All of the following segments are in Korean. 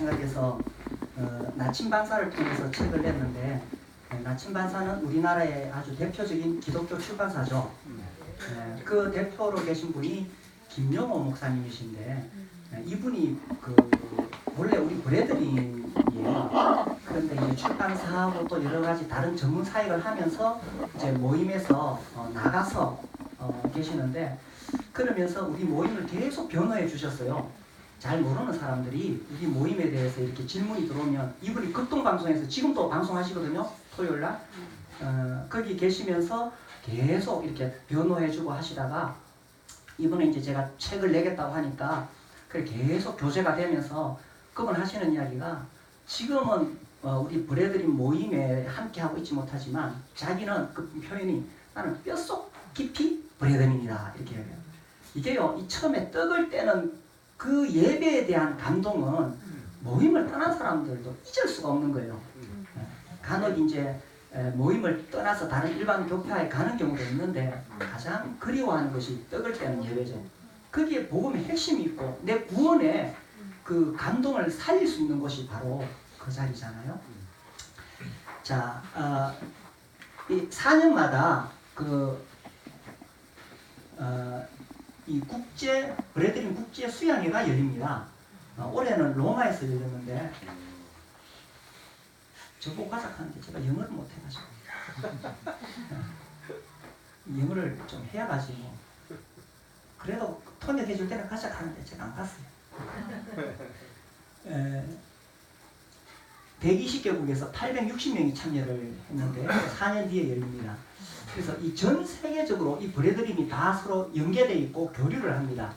생각해서 나침반사를 통해서 책을 냈는데, 나침반사는 우리나라의 아주 대표적인 기독교 출판사죠. 그 대표로 계신 분이 김용호 목사님이신데, 이분이 원래 우리 브래들린이에요. 그런데 이제 출판사하고 또 여러 가지 다른 전문 사역을 하면서 이제 모임에서 나가서 계시는데, 그러면서 우리 모임을 계속 변호해 주셨어요. 잘 모르는 사람들이 우리 모임에 대해서 이렇게 질문이 들어오면, 이분이 극동방송에서 지금도 방송하시거든요. 토요일날. 거기 계시면서 계속 이렇게 변호해주고 하시다가, 이번에 이제 제가 책을 내겠다고 하니까 계속 교제가 되면서 그분 하시는 이야기가, 지금은 우리 브래들린 모임에 함께하고 있지 못하지만 자기는 그 표현이, 나는 뼛속 깊이 브래들린이다, 이렇게 해요. 이게요, 이 처음에 떡을 떼는 그 예배에 대한 감동은 모임을 떠난 사람들도 잊을 수가 없는 거예요. 간혹 이제 모임을 떠나서 다른 일반 교파에 가는 경우도 있는데, 가장 그리워하는 것이 떡을 떼는 예배죠. 거기에 복음의 핵심이 있고 내 구원에 그 감동을 살릴 수 있는 것이 바로 그 자리잖아요. 자, 이 4년마다 이 브래들린 국제 수양회가 열립니다. 올해는 로마에서 열렸는데, 저보고 가자하는데 제가 영어를 못해가지고 영어를 좀 해야가지고, 그래도 통역해줄 때는 가자하는데 제가 안 갔어요. 120개국에서 860명이 참여를 했는데 4년 뒤에 열립니다. 그래서 이 전 세계적으로 이 브래들린이 다 서로 연계되어 있고 교류를 합니다.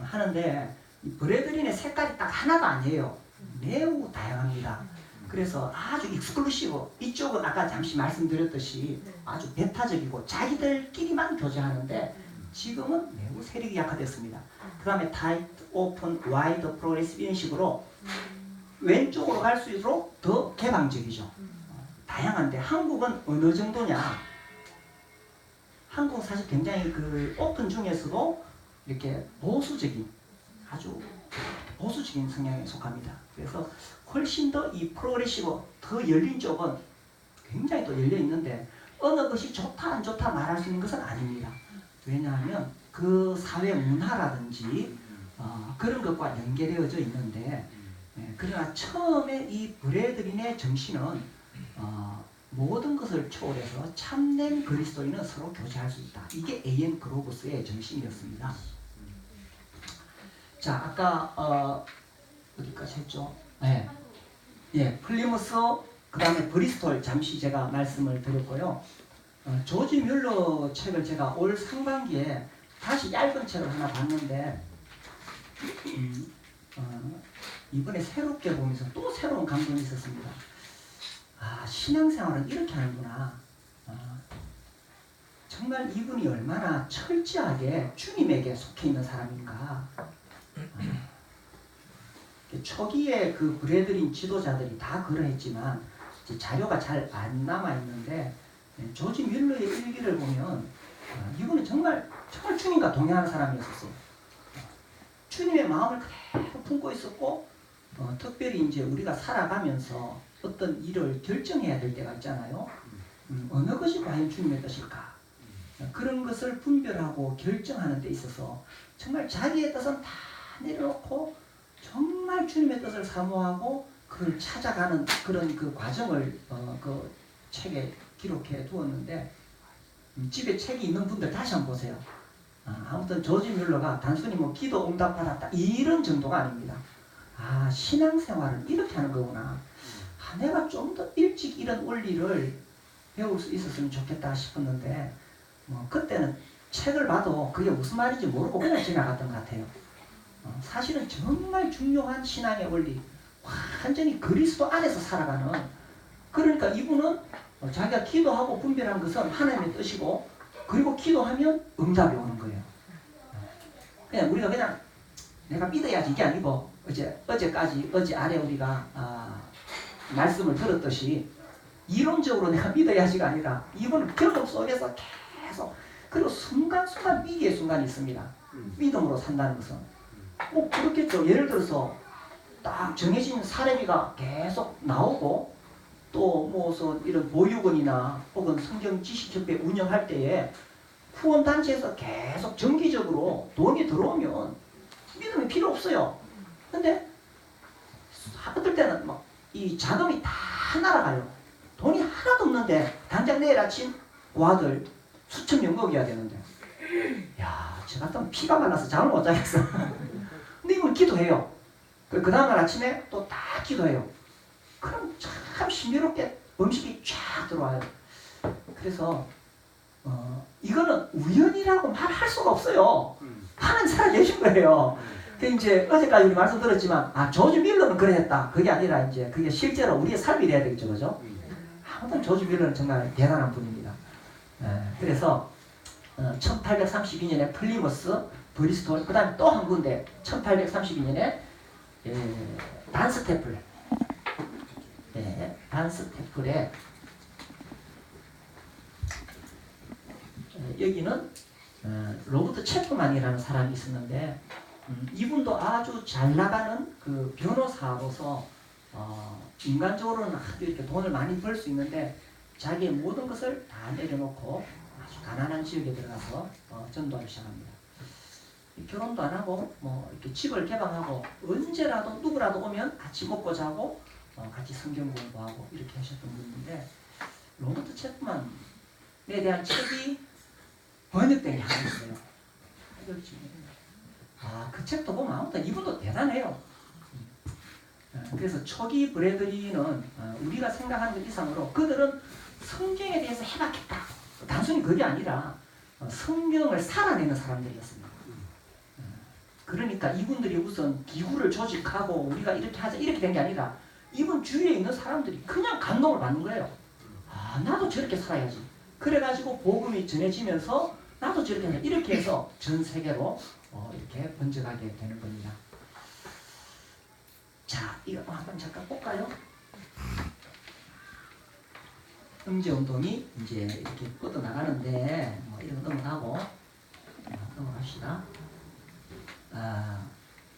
하는데 이 브래들린의 색깔이 딱 하나가 아니에요. 매우 다양합니다. 그래서 아주 익스클루시브, 이쪽은 아까 잠시 말씀드렸듯이 아주 배타적이고 자기들끼리만 교제하는데, 지금은 매우 세력이 약화됐습니다. 그 다음에 타이트, 오픈, 와이드, 프로그레시브, 이런 식으로 왼쪽으로 갈수록 더 개방적이죠. 다양한데, 한국은 어느 정도냐? 한국은 사실 굉장히 그 오픈 중에서도 이렇게 보수적인, 아주 보수적인 성향에 속합니다. 그래서 훨씬 더 이 프로그레시브, 더 열린 쪽은 굉장히 또 열려 있는데, 어느 것이 좋다 안 좋다 말할 수 있는 것은 아닙니다. 왜냐하면 그 사회 문화라든지 그런 것과 연계되어져 있는데, 그러나 처음에 이 브래들린의 정신은 모든 것을 초월해서 참된 그리스도인은 서로 교제할 수 있다. 이게 A.M. 그로버스의 정신이었습니다. 자, 아까 어디까지 했죠? 플리무스, 그 다음에 브리스톨 잠시 제가 말씀을 드렸고요. 조지 뮬러 책을 제가 올 상반기에 다시 얇은 책을 하나 봤는데, 이번에 새롭게 보면서 또 새로운 감동이 있었습니다. 신앙생활은 이렇게 하는구나. 정말 이분이 얼마나 철저하게 주님에게 속해 있는 사람인가. 초기에 그 브래들린 지도자들이 다 그러했지만 이제 자료가 잘 안 남아 있는데, 조지 뮬러의 일기를 보면 이분은 정말 주님과 동행하는 사람이었었어요. 주님의 마음을 그대로 품고 있었고, 특별히 이제 우리가 살아가면서 어떤 일을 결정해야 될 때가 있잖아요. 어느 것이 과연 주님의 뜻일까? 그런 것을 분별하고 결정하는 데 있어서 정말 자기의 뜻은 다 내려놓고 정말 주님의 뜻을 사모하고 그걸 찾아가는 그런 그 과정을 그 책에 기록해 두었는데, 집에 책이 있는 분들 다시 한번 보세요. 아무튼 조지 뮬러가 단순히 뭐 기도 응답받았다 이런 정도가 아닙니다. 신앙생활은 이렇게 하는 거구나. 내가 좀 더 일찍 이런 원리를 배울 수 있었으면 좋겠다 싶었는데, 그때는 책을 봐도 그게 무슨 말인지 모르고 그냥 지나갔던 것 같아요. 사실은 정말 중요한 신앙의 원리, 완전히 그리스도 안에서 살아가는, 그러니까 이분은 자기가 기도하고 분별한 것은 하나님의 뜻이고, 그리고 기도하면 응답이 오는 거예요. 그냥 우리가 그냥 내가 믿어야지 이게 아니고, 어제 아래 우리가 말씀을 들었듯이 이론적으로 내가 믿어야지가 아니라, 이분은 경험 속에서 계속, 그리고 순간순간 위기의 순간이 있습니다. 믿음으로 산다는 것은 뭐 그렇겠죠. 예를 들어서 딱 정해진 사례비가 계속 나오고 또 무슨 이런 보육원이나 혹은 성경 지식협회 운영할 때에 후원단체에서 계속 정기적으로 돈이 들어오면 믿음이 필요 없어요. 근데 어떨 때는 막 이 자금이 다 날아가요. 돈이 하나도 없는데 당장 내일 아침 고아들 수천 명 먹여야 되는데 야, 저 같으면 피가 말라서 잠을 못 자겠어. 근데 이걸 기도해요. 그 다음날 아침에 또 다 기도해요. 그럼 참 신비롭게 음식이 쫙 들어와요. 그래서 이거는 우연이라고 말할 수가 없어요. 하나님 살아계신 거예요. 그 이제 어제까지 우리 말씀 들었지만 조지 밀러는 그래 했다. 그게 아니라 이제 그게 실제로 우리의 삶이 돼야 되겠죠, 그죠? 아무튼 조지 밀러는 정말 대단한 분입니다. 그래서 1832년에 플리머스, 브리스톨, 그 다음에 또 한 군데 1832년에 단스테플, 단스테플에 여기는 로버트 체프만이라는 사람이 있었는데 이분도 아주 잘 나가는 그 변호사로서 인간적으로는 아주 이렇게 돈을 많이 벌 수 있는데 자기의 모든 것을 다 내려놓고 아주 가난한 지역에 들어가서 전도하기 시작합니다. 결혼도 안 하고 뭐 이렇게 집을 개방하고 언제라도 누구라도 오면 같이 먹고 자고 같이 성경 공부하고 이렇게 하셨던 분인데 로버트 체프만에 대한 책이 번역된 게 하나 있어요. 그 책도 보면 아무튼 이분도 대단해요. 그래서 초기 브래들리는 우리가 생각하는 것 이상으로 그들은 성경에 대해서 해박했다. 단순히 그게 아니라 성경을 살아내는 사람들이었습니다. 그러니까 이분들이 우선 기구를 조직하고 우리가 이렇게 하자 이렇게 된 게 아니라 이분 주위에 있는 사람들이 그냥 감동을 받는 거예요. 나도 저렇게 살아야지. 그래가지고 복음이 전해지면서 나도 저렇게 해야 이렇게 해서 전 세계로 이렇게 번져가게 되는 겁니다. 자, 이거 한번 잠깐 볼까요? 음제운동이 이제 이렇게 뻗어나가는데 이런 거 넘어가고 넘어갑시다.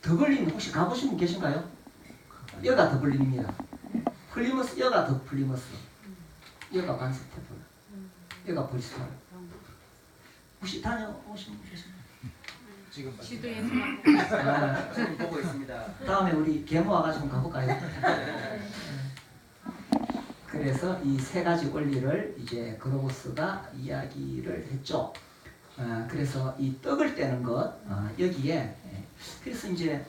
더블린 혹시 가보신 분 계신가요? 여가 더블린입니다. 플리머스, 여가 더 플리머스, 여가 반스테플, 여가 브리스톨. 혹시 다녀오신 분 계신가요? 지금 지도에서 지금 보고 있습니다. 다음에 우리 계모 와가지고 가볼까요? 그래서 이 세 가지 원리를 이제 그로버스가 이야기를 했죠. 그래서 이 떡을 떼는 것 여기에 그래서 이제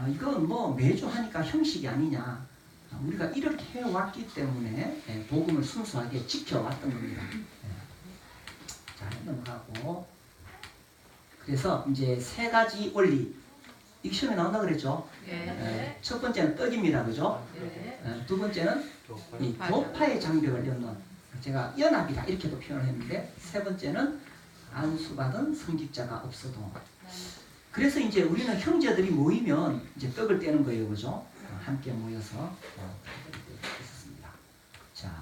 이건 뭐 매주 하니까 형식이 아니냐. 우리가 이렇게 해왔기 때문에 복음을 순수하게 지켜왔던 겁니다. 자, 넘어가고 그래서 이제 세 가지 원리 이 시험에 나온다 그랬죠. 네. 첫 번째는 떡입니다, 그죠? 네. 두 번째는 이 교파의 장벽을 엮는 제가 연합이다 이렇게도 표현을 했는데 세 번째는 안수받은 성직자가 없어도 그래서 이제 우리는 형제들이 모이면 이제 떡을 떼는 거예요, 그죠? 함께 모여서 있었습니다. 자,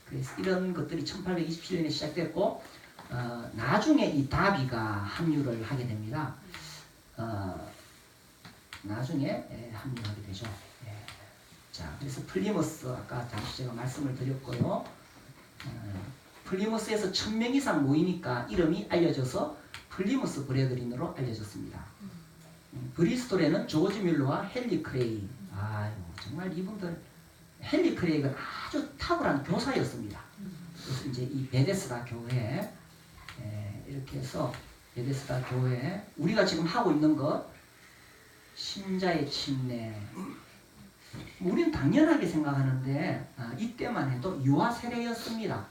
그래서 이런 것들이 1827년에 시작됐고 나중에 이 다비가 합류를 하게 됩니다. 나중에 합류하게 되죠. 자, 그래서 플리머스 아까 잠시 제가 말씀을 드렸고요. 플리머스에서 1000명 이상 모이니까 이름이 알려져서 플리머스 브레드린으로 알려졌습니다. 브리스톨에는 조지 뮬러와 헨리 크레이. 정말 이분들 헨리 크레이는 아주 탁월한 교사였습니다. 그래서 이제 이 베데스다 교회 이렇게 해서 베데스다 교회 우리가 지금 하고 있는 것 신자의 침례 우리는 당연하게 생각하는데 이때만 해도 유아 세례였습니다.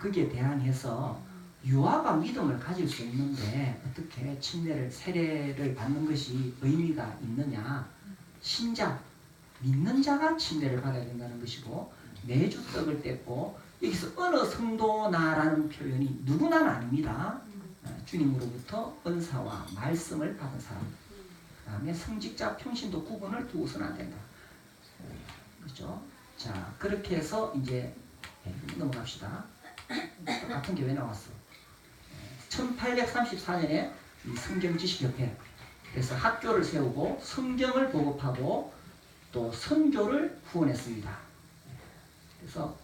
거기에 대항해서 유아가 믿음을 가질 수 있는데 어떻게 침례를 세례를 받는 것이 의미가 있느냐. 신자 믿는 자가 침례를 받아야 된다는 것이고 매주 떡을 떼고 여기서 어느 성도나라는 표현이 누구나는 아닙니다. 주님으로부터 은사와 말씀을 받은 사람 그 다음에 성직자 평신도 구분을 두고서는 안 된다. 그렇죠? 자, 그렇게 해서 이제 넘어갑시다. 같은 게 왜 나왔어? 1834년에 이 성경지식협회 그래서 학교를 세우고 성경을 보급하고 또 선교를 후원했습니다. 그래서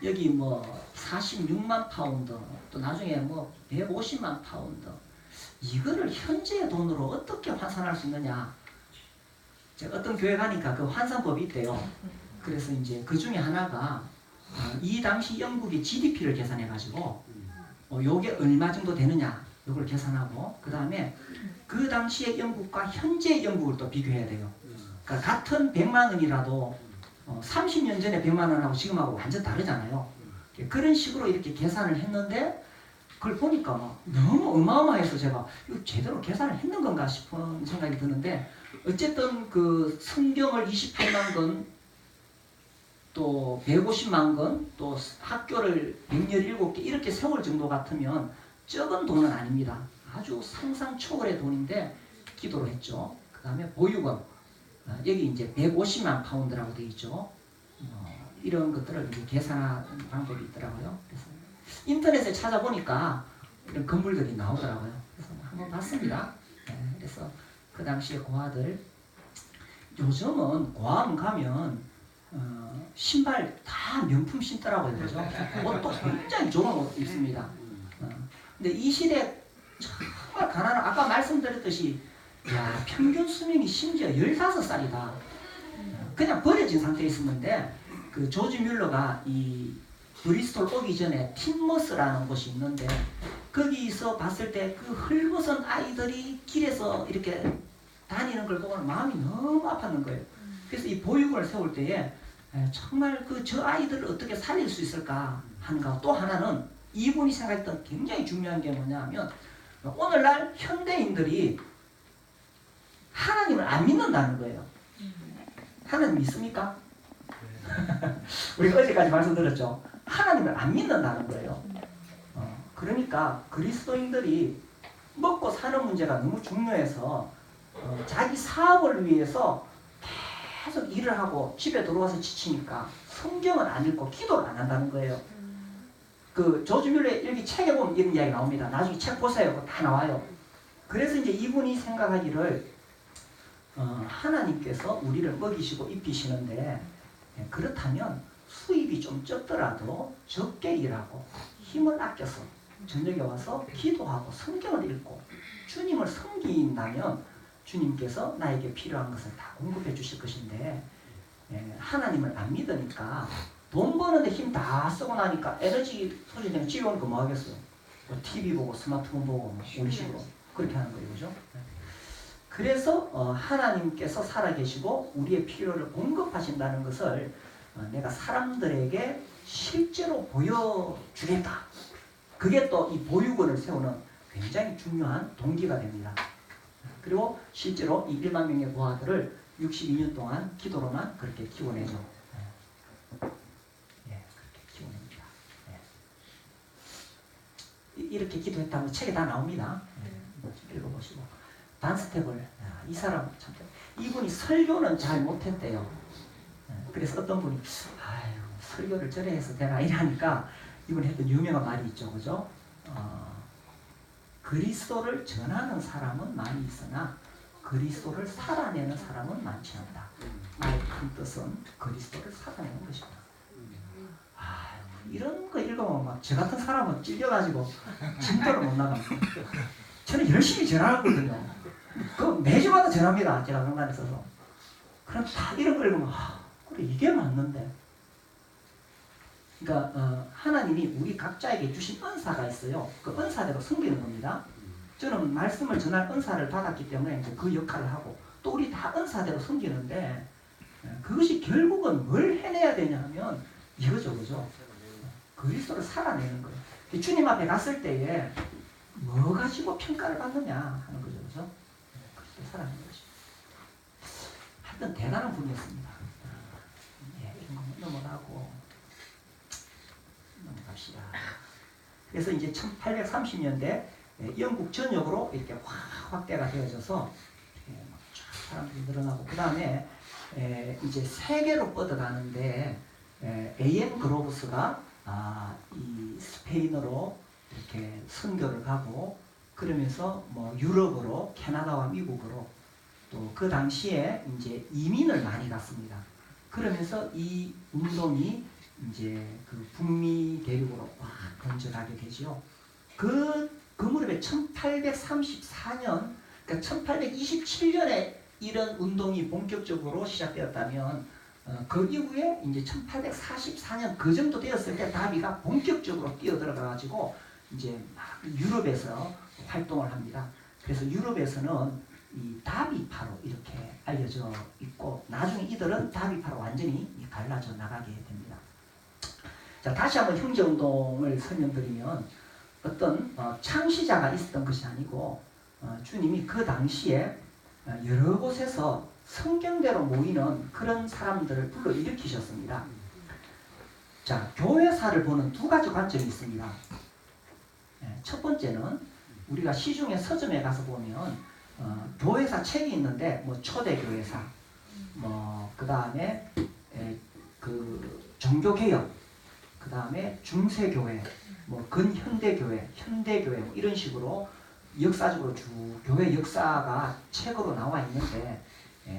여기 뭐 46만 파운드, 또 나중에 뭐 150만 파운드, 이거를 현재의 돈으로 어떻게 환산할 수 있느냐. 제가 어떤 교회 가니까 그 환산법이 있대요. 그래서 이제 그 중에 하나가 이 당시 영국의 GDP를 계산해 가지고 요게 얼마 정도 되느냐 요걸 계산하고, 그 다음에 그 당시의 영국과 현재의 영국을 또 비교해야 돼요. 그러니까 같은 100만 원이라도 30년 전에 100만 원하고 지금하고 완전 다르잖아요. 그런 식으로 이렇게 계산을 했는데 그걸 보니까 막 너무 어마어마해서 제가 이거 제대로 계산을 했는 건가 싶은 생각이 드는데, 어쨌든 그 성경을 28만 권, 또 150만 권, 또 학교를 117개 이렇게 세울 정도 같으면 적은 돈은 아닙니다. 아주 상상 초월의 돈인데 기도를 했죠. 그 다음에 보육원, 여기 이제 150만 파운드라고 되어 있죠. 이런 것들을 이제 계산하는 방법이 있더라고요. 그래서 인터넷에 찾아보니까 이런 건물들이 나오더라고요. 그래서 한번 봤습니다. 네, 그래서 그 당시에 고아들, 요즘은 고아원 가면 신발 다 명품 신더라고요. 그죠? 옷도 굉장히 좋은 옷 입습니다. 근데 이 시대 정말 가난한, 아까 말씀드렸듯이 야, 평균 수명이 심지어 15살이다. 그냥 버려진 상태에 있었는데, 그 조지 뮬러가 이 브리스톨 오기 전에 팀머스라는 곳이 있는데, 거기서 봤을 때 그 헐벗은 아이들이 길에서 이렇게 다니는 걸 보고 마음이 너무 아팠는 거예요. 그래서 이 보육원을 세울 때에 정말 그 저 아이들을 어떻게 살릴 수 있을까 하는가. 또 하나는 이분이 생각했던 굉장히 중요한 게 뭐냐면, 오늘날 현대인들이 하나님을 안 믿는다는 거예요. 하나님 믿습니까? 우리가 어제까지 말씀드렸죠. 하나님을 안 믿는다는 거예요. 그러니까 그리스도인들이 먹고 사는 문제가 너무 중요해서 자기 사업을 위해서 계속 일을 하고 집에 들어와서 지치니까 성경을 안 읽고 기도를 안 한다는 거예요. 그 조지 뮬러의 일기 책에 보면 이런 이야기 나옵니다. 나중에 책 보세요. 그거 다 나와요. 그래서 이제 이분이 생각하기를 하나님께서 우리를 먹이시고 입히시는데, 그렇다면 수입이 좀 적더라도 적게 일하고 힘을 아껴서 저녁에 와서 기도하고 성경을 읽고 주님을 섬긴다면 주님께서 나에게 필요한 것을 다 공급해 주실 것인데, 하나님을 안 믿으니까 돈 버는데 힘 다 쓰고 나니까 에너지 소진되면 집에 오니까 뭐 하겠어요? 뭐 TV 보고 스마트폰 보고 뭐 우리 식으로 그렇게 하는 거예요. 그죠? 그래서 하나님께서 살아계시고 우리의 필요를 공급하신다는 것을 내가 사람들에게 실제로 보여주겠다. 그게 또 이 보육원을 세우는 굉장히 중요한 동기가 됩니다. 그리고 실제로 이 1만 명의 고아들을 62년 동안 기도로만 그렇게 키워내죠. 그렇게 키워냅니다. 이렇게 기도했다고 책에 다 나옵니다. 읽어보시고. 반스텝을, 이 사람 참, 이분이 설교는 잘 못했대요. 그래서 어떤 분이 아유, 설교를 저래 해서 되나 이러니까 이분이 했던 유명한 말이 있죠. 그죠? 그리스도를 전하는 사람은 많이 있으나 그리스도를 살아내는 사람은 많지 않다. 이 큰 뜻은 그리스도를 살아내는 것이다. 이런 거 읽으면 막 저 같은 사람은 찔려가지고 진도를 못 나갑니다. 저는 열심히 전하거든요. 그 매주마다 전합니다. 제가 명단에 써서. 그럼 다 이런 걸 읽으면 그래 이게 맞는데. 그러니까 하나님이 우리 각자에게 주신 은사가 있어요. 그 은사대로 섬기는 겁니다. 저는 말씀을 전할 은사를 받았기 때문에 이제 그 역할을 하고, 또 우리 다 은사대로 섬기는데, 그것이 결국은 뭘 해내야 되냐 하면 이거죠. 그죠? 그리스도를 살아내는 거예요. 주님 앞에 갔을 때에 뭐 가지고 평가를 받느냐 하는 거죠. 그죠? 그리스도 살아내는 거죠. 하여튼 대단한 분이었습니다. 넘어가고 넘어갑시다. 그래서 이제 1830년대 영국 전역으로 이렇게 확대가 되어져서 사람들이 늘어나고, 그 다음에 이제 세계로 뻗어가는데 A.M. 그로브스가 이 스페인어로 이렇게 선교를 가고, 그러면서 뭐 유럽으로 캐나다와 미국으로 또 그 당시에 이제 이민을 많이 갔습니다. 그러면서 이 운동이 이제 그 북미 대륙으로 확 번져가게 되지요. 그 무렵에 1834년, 그러니까 1827년에 이런 운동이 본격적으로 시작되었다면 그 이후에 이제 1844년 그 정도 되었을 때 다비가 본격적으로 뛰어들어가 가지고 이제 막 유럽에서 활동을 합니다. 그래서 유럽에서는 이 다비파로 이렇게 알려져 있고 나중에 이들은 다비파로 완전히 갈라져 나가게 됩니다. 자, 다시 한번 형제운동을 설명드리면 어떤 창시자가 있었던 것이 아니고 주님이 그 당시에 여러 곳에서 성경대로 모이는 그런 사람들을 불러 일으키셨습니다. 자, 교회사를 보는 두 가지 관점이 있습니다. 첫 번째는 우리가 시중에 서점에 가서 보면 교회사 책이 있는데 뭐 초대교회사, 뭐 그 다음에 그 종교개혁, 그 다음에 중세교회, 뭐 근현대교회, 현대교회 뭐 이런 식으로 역사적으로 교회 역사가 책으로 나와 있는데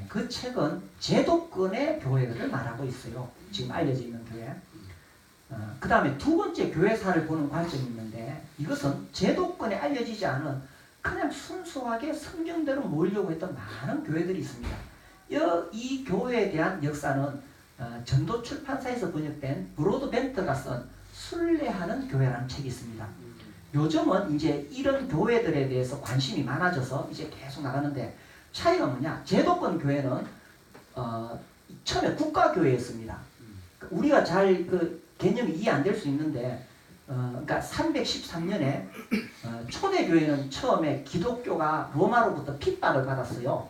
그 책은 제도권의 교회를 말하고 있어요. 지금 알려져 있는 교회. 그 다음에 두 번째 교회사를 보는 관점이 있는데 이것은 제도권에 알려지지 않은 그냥 순수하게 성경대로 모으려고 했던 많은 교회들이 있습니다. 이 교회에 대한 역사는 전도 출판사에서 번역된 브로드벤트가 쓴 순례하는 교회라는 책이 있습니다. 요즘은 이제 이런 교회들에 대해서 관심이 많아져서 이제 계속 나가는데 차이가 뭐냐? 제도권 교회는 처음에 국가교회였습니다. 우리가 잘 그 개념이 이해 안 될 수 있는데 그러니까 313년에 초대교회는 처음에 기독교가 로마로부터 핍박을 받았어요.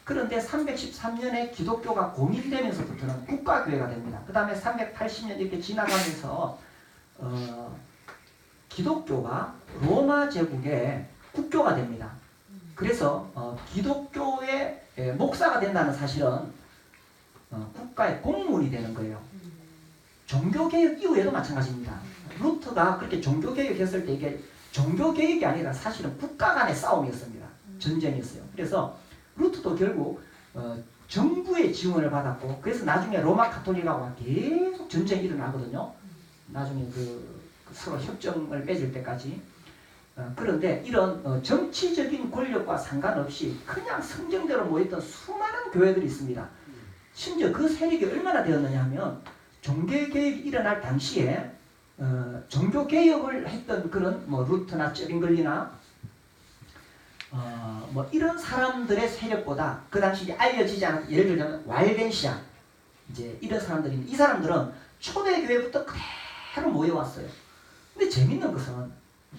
그런데 313년에 기독교가 공인되면서부터는 국가교회가 됩니다. 그 다음에 380년 이렇게 지나가면서 기독교가 로마 제국의 국교가 됩니다. 그래서 기독교의 목사가 된다는 사실은 국가의 공무원이 되는 거예요. 종교개혁 이후에도 마찬가지입니다. 루터가 그렇게 종교개혁했을 때 이게 종교개혁이 아니라 사실은 국가 간의 싸움이었습니다. 전쟁이었어요. 그래서 루터도 결국 정부의 지원을 받았고 그래서 나중에 로마 카톨릭하고 계속 전쟁이 일어나거든요. 나중에 그 서로 협정을 맺을 때까지. 그런데 이런 정치적인 권력과 상관없이 그냥 성경대로 모였던 수많은 교회들이 있습니다. 심지어 그 세력이 얼마나 되었느냐 하면 종교개혁이 일어날 당시에 종교개혁을 했던 그런 뭐 루터나 쩌링글리나 뭐 이런 사람들의 세력보다 그 당시 알려지지 않은 예를 들자면 왈덴시아 이제 이런 사람들이 이 사람들은 초대교회부터 그대로 모여왔어요. 근데 재밌는 것은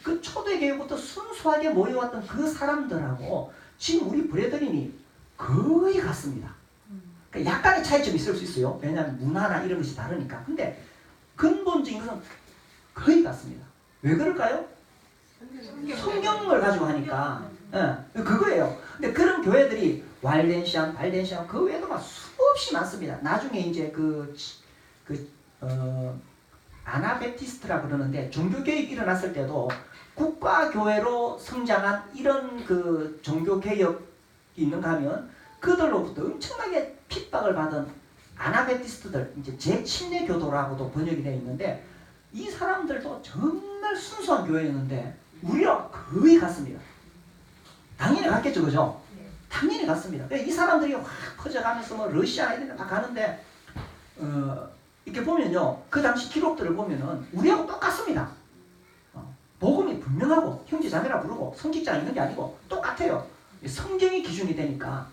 그 초대교회부터 순수하게 모여왔던 그 사람들하고 지금 우리 브레드린이 거의 같습니다. 그러니까 약간의 차이점이 있을 수 있어요. 왜냐하면 문화나 이런 것이 다르니까. 근데 근본적인 것은 거의 같습니다. 왜 그럴까요? 성경을 가지고 하니까. 그거예요. 근데 그런 교회들이 왈덴시안, 발덴시안 그 외에도 막 수없이 많습니다. 나중에 이제 아나베티스트라 그러는데 종교개혁이 일어났을 때도 국가교회로 성장한 이런 그 종교개혁이 있는가 하면 그들로부터 엄청나게 핍박을 받은 아나베티스트들, 이제 제7례 교도라고도 번역이 되어 있는데 이 사람들도 정말 순수한 교회였는데 우리랑 거의 같습니다. 당연히 같겠죠, 그죠? 당연히 같습니다. 이 사람들이 확 퍼져가면서 뭐 러시아 이런 데 막 가는데 이렇게 보면요, 그 당시 기록들을 보면은 우리하고 똑같습니다. 복음이 분명하고 형제자매라 부르고 성직자 있는 게 아니고 똑같아요. 성경이 기준이 되니까.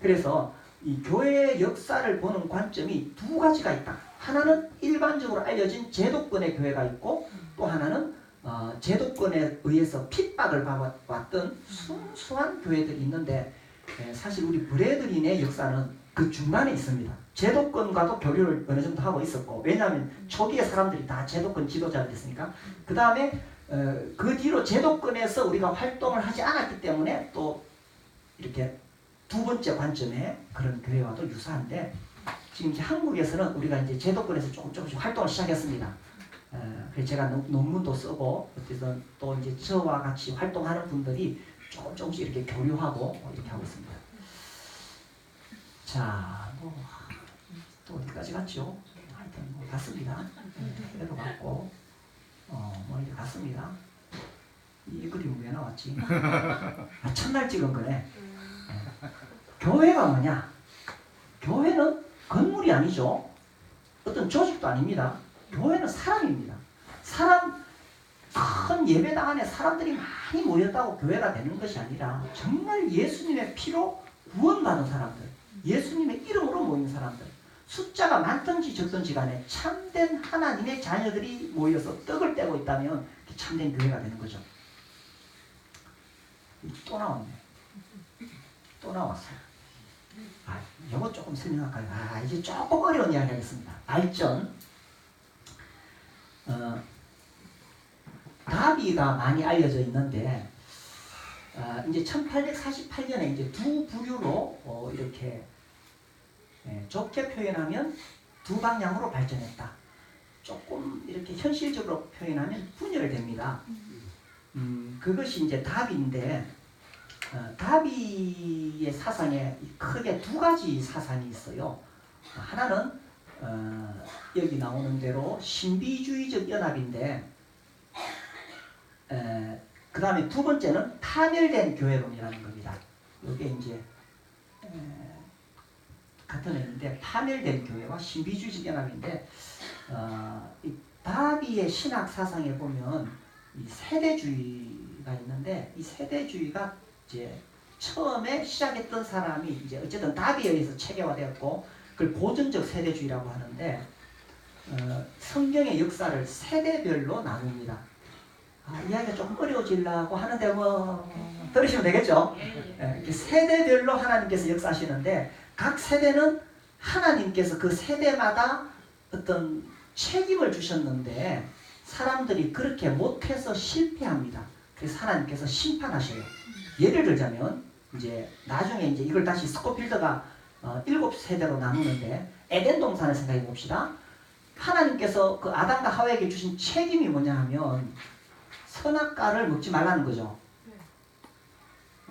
그래서 이 교회의 역사를 보는 관점이 두 가지가 있다. 하나는 일반적으로 알려진 제도권의 교회가 있고 또 하나는 제도권에 의해서 핍박을 받았던 순수한 교회들이 있는데 사실 우리 브레드린의 역사는 그 중간에 있습니다. 제도권과도 교류를 어느 정도 하고 있었고 왜냐하면 초기에 사람들이 다 제도권 지도자였으니까 그 다음에 그 뒤로 제도권에서 우리가 활동을 하지 않았기 때문에 또 이렇게 두 번째 관점의 그런 교회와도 유사한데 지금 이제 한국에서는 우리가 이제 제도권에서 조금씩 활동을 시작했습니다. 그래서 제가 논문도 쓰고 어쨌든 또 이제 저와 같이 활동하는 분들이 조금씩 이렇게 교류하고 이렇게 하고 있습니다. 자, 또 어디까지 갔죠? 하여튼 갔습니다. 해도 갔고, 이제 갔습니다. 이 그림은 왜 나왔지? 첫날 찍은 거네. 교회가 뭐냐? 교회는 건물이 아니죠. 어떤 조직도 아닙니다. 교회는 사람입니다. 큰 예배당 안에 사람들이 많이 모였다고 교회가 되는 것이 아니라 정말 예수님의 피로 구원받은 사람들, 예수님의 이름으로 모인 사람들, 숫자가 많든지 적든지 간에 참된 하나님의 자녀들이 모여서 떡을 떼고 있다면 참된 교회가 되는 거죠. 또 나왔네. 또 나왔어요. 이거 조금 설명할까요? 이제 조금 어려운 이야기 하겠습니다. 발전. 다비가 많이 알려져 있는데, 이제 1848년에 이제 두 부류로 이렇게 좋게 표현하면 두 방향으로 발전했다. 조금 이렇게 현실적으로 표현하면 분열됩니다. 그것이 이제 다비인데, 다비의 사상에 크게 두 가지 사상이 있어요. 하나는 여기 나오는 대로 신비주의적 연합인데, 그 다음에 두 번째는 파멸된 교회론이라는 겁니다. 이게 이제 같은 의미인데 파멸된 교회와 신비주의적 연합인데, 이 다비의 신학 사상에 보면 이 세대주의가 있는데, 이 세대주의가 이제 처음에 시작했던 사람이 이제 어쨌든 다비에 의해서 체계화되었고, 그걸 고전적 세대주의라고 하는데, 성경의 역사를 세대별로 나눕니다. 이야기가 조금 어려워지려고 하는데 들으시면 되겠죠? 세대별로 하나님께서 역사하시는데, 각 세대는 하나님께서 그 세대마다 어떤 책임을 주셨는데 사람들이 그렇게 못해서 실패합니다. 그래서 하나님께서 심판하셔요. 예를 들자면 이제 나중에 이제 이걸 다시 스코필더가 7세대로 나누는데, 에덴 동산을 생각해 봅시다. 하나님께서 그 아담과 하와에게 주신 책임이 뭐냐 하면 선악과를 먹지 말라는 거죠.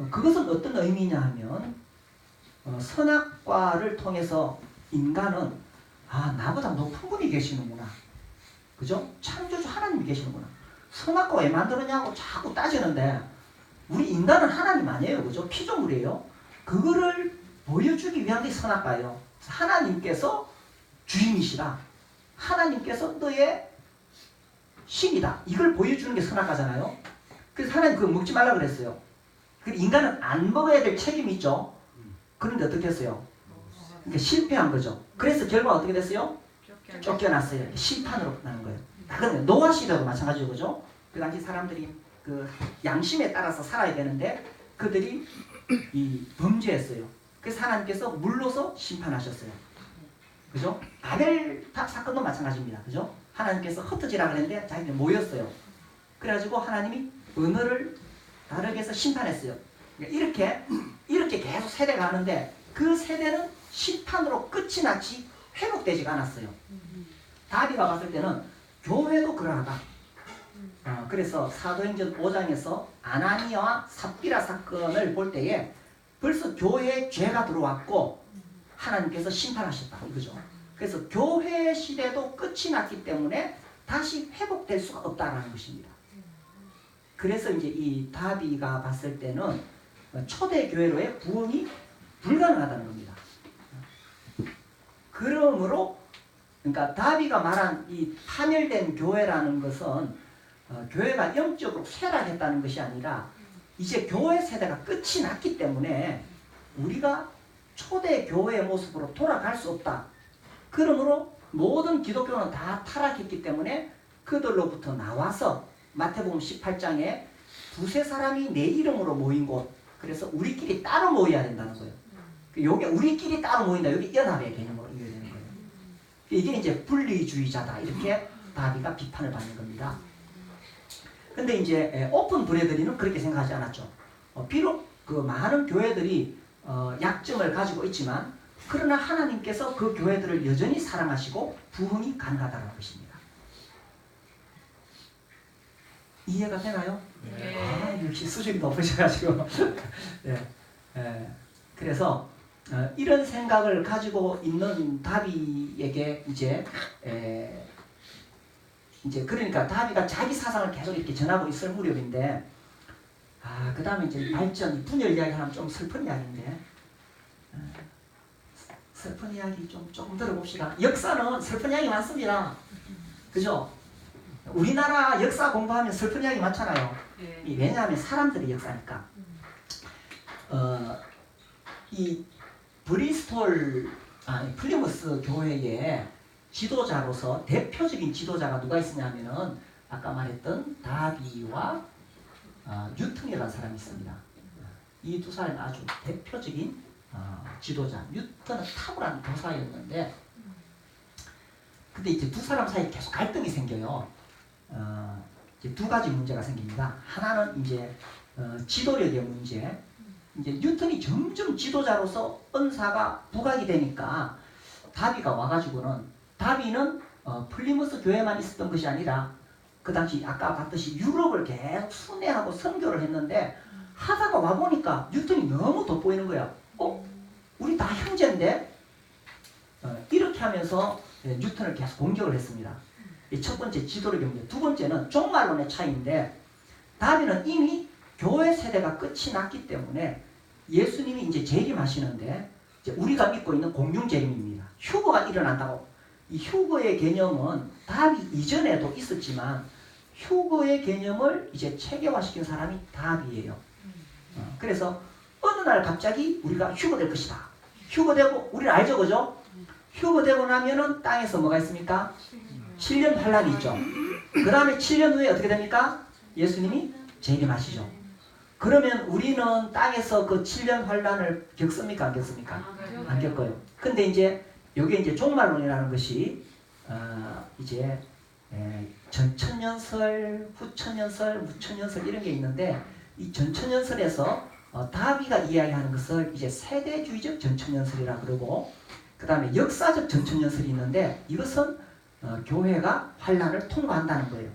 그것은 어떤 의미냐 하면 선악과를 통해서 인간은 나보다 높은 분이 계시는구나. 그죠? 창조주 하나님이 계시는구나. 선악과 왜 만들었냐고 자꾸 따지는데, 우리 인간은 하나님 아니에요. 그죠? 피조물이에요. 그거를 보여주기 위한 게 선악과예요. 하나님께서 주인이시다. 하나님께서 너의 신이다. 이걸 보여주는 게 선악과잖아요. 그래서 하나님 그거 먹지 말라 그랬어요. 인간은 안 먹어야 될 책임이 있죠. 그런데 어떻게 했어요? 그러니까 실패한 거죠. 그래서 결과가 어떻게 됐어요? 쫓겨났어요. 심판으로 나는 거예요. 그러면 노아 시대도 마찬가지죠. 그죠? 그 당시 사람들이 그 양심에 따라서 살아야 되는데 그들이 이 범죄했어요. 그래서 하나님께서 물로서 심판하셨어요. 그죠? 아벨 사건도 마찬가지입니다. 그죠? 하나님께서 흩어지라 그랬는데 자기들 모였어요. 그래가지고 하나님이 언어를 다르게 해서 심판했어요. 그러니까 이렇게 계속 세대가 가는데 그 세대는 심판으로 끝이 났지 회복되지가 않았어요. 다비가 봤을 때는 교회도 그러하다. 그래서 사도행전 5장에서 아나니아와 삽비라 사건을 볼 때에 벌써 교회에 죄가 들어왔고 하나님께서 심판하셨다 이거죠. 그래서 교회 시대도 끝이 났기 때문에 다시 회복될 수가 없다라는 것입니다. 그래서 이제 이 다비가 봤을 때는 초대 교회로의 부흥이 불가능하다는 겁니다. 그러므로 그러니까 다비가 말한 이 파멸된 교회라는 것은 교회가 영적으로 쇠락했다는 것이 아니라 이제 교회 세대가 끝이 났기 때문에 우리가 초대 교회의 모습으로 돌아갈 수 없다. 그러므로 모든 기독교는 다 타락했기 때문에 그들로부터 나와서 마태복음 18장에 두세 사람이 내 이름으로 모인 곳, 그래서 우리끼리 따로 모여야 된다는 거예요. 여기 우리끼리 따로 모인다. 여기 연합의 개념으로 이해야 되는 거예요. 이게 이제 분리주의자다. 이렇게 다비가 비판을 받는 겁니다. 근데 이제 오픈 브레드리는 그렇게 생각하지 않았죠. 비록 그 많은 교회들이 약점을 가지고 있지만 그러나 하나님께서 그 교회들을 여전히 사랑하시고 부흥이 가능하다는 것입니다. 이해가 되나요? 네. 아, 역시 수준이 높으셔가지고 네. 그래서 이런 생각을 가지고 있는 다비에게 이제 그러니까 다비가 자기 사상을 계속 이렇게 전하고 있을 무렵인데 그 다음에 이제 발전 분열 이야기 하면 좀 슬픈 이야기인데 슬픈 이야기 조금 들어봅시다. 역사는 슬픈 이야기 많습니다. 그죠? 우리나라 역사 공부하면 슬픈 이야기 많잖아요. 네. 왜냐하면 사람들의 역사니까. 이 플리무스 교회의 지도자로서 대표적인 지도자가 누가 있었냐면은 아까 말했던 다비와 뉴턴이라는 사람이 있습니다. 이 두 사람이 아주 대표적인 지도자. 뉴턴은 탁월한 교사였는데, 근데 이제 두 사람 사이에 계속 갈등이 생겨요. 이제 두 가지 문제가 생깁니다. 하나는 이제 지도력의 문제. 이제 뉴턴이 점점 지도자로서 은사가 부각이 되니까 다비가 와가지고는 다비는 플리무스 교회만 있었던 것이 아니라 그 당시 아까 봤듯이 유럽을 계속 순회하고 선교를 했는데 하다가 와보니까 뉴턴이 너무 돋보이는 거야. 우리 다 형제인데? 이렇게 하면서 뉴턴을 계속 공격을 했습니다. 이 첫 번째 지도력의 문제. 두 번째는 종말론의 차이인데 다비는 이미 교회 세대가 끝이 났기 때문에 예수님이 이제 재림하시는데 이제 우리가 믿고 있는 공중 재림입니다. 휴거가 일어난다고. 이 휴거의 개념은 다비 이전에도 있었지만 휴거의 개념을 이제 체계화시킨 사람이 다비예요. 그래서 어느 날 갑자기 우리가 휴거될 것이다. 휴거되고 우리는 알죠, 그죠? 휴거되고 나면은 땅에서 뭐가 있습니까? 7년 환란이 있죠. 그 다음에 7년 후에 어떻게 됩니까? 예수님이 재림하시죠. 그러면 우리는 땅에서 그 7년 환란을 겪습니까? 안 겪습니까? 안 겪어요. 근데 이제 여기에 이제 종말론이라는 것이 이제 전천년설, 후천년설, 무천년설 이런 게 있는데 이 전천년설에서 다비가 이야기하는 것을 이제 세대주의적 전천년설이라 그러고 그 다음에 역사적 전천년설이 있는데 이것은 교회가 환란을 통과한다는 거예요.